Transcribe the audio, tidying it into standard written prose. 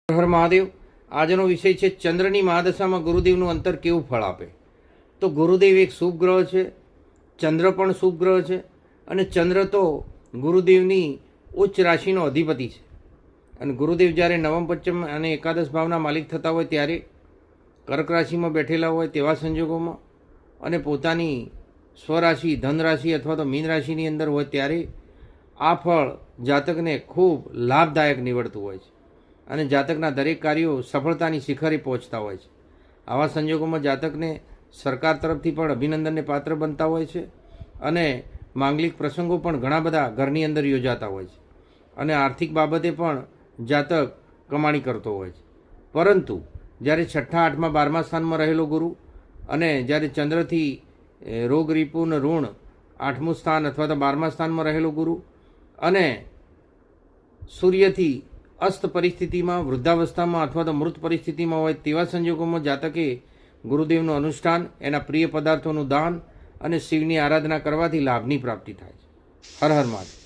હર મહાદેવ. આજનો વિષય છે ચંદ્રની મહાદશામાં ગુરુદેવનું અંતર કેવું ફળ આપે. તો ગુરુદેવ એક શુભ ગ્રહ છે, ચંદ્ર પણ શુભ ગ્રહ છે, અને ચંદ્ર તો ગુરુદેવની ઉચ્ચ રાશિનો અધિપતિ છે. અને ગુરુદેવ જ્યારે નવમ પંચમ અને એકાદશ ભાવના માલિક થતા હોય ત્યારે કર્ક રાશિમાં બેઠેલા હોય તેવા સંજોગોમાં અને પોતાની સ્વરાશિ ધન રાશિ અથવા તો મીન રાશિની અંદર હોય ત્યારે આ ફળ જાતકને ખૂબ લાભદાયક નીવડતું હોય છે અને જાતકના દરેક કાર્યો સફળતાની શિખરે પહોંચતા હોય છે. આવા સંજોગોમાં જાતકને સરકાર તરફથી પણ અભિનંદનને પાત્ર બનતા હોય છે અને માંગલિક પ્રસંગો પણ ઘણા બધા ઘરની અંદર યોજાતા હોય છે અને આર્થિક બાબતે પણ જાતક કમાણી કરતો હોય છે. પરંતુ જ્યારે છઠ્ઠા આઠમા 12મા સ્થાનમાં રહેલો ગુરુ અને જ્યારે ચંદ્રથી રોગ રીપુન ઋણ 8મું સ્થાન અથવા તો 12મા સ્થાનમાં રહેલો ગુરુ અને સૂર્યથી અસ્ત પરિસ્થિતિમાં વૃદ્ધાવસ્થામાં અથવા તો મૃત પરિસ્થિતિમાં હોય તેવા સંજોગોમાં જાતકે ગુરુદેવનું અનુષ્ઠાન, એના પ્રિય પદાર્થોનું દાન અને શિવની આરાધના કરવાથી લાભની પ્રાપ્તિ થાય છે. હર હર મહાદેવ.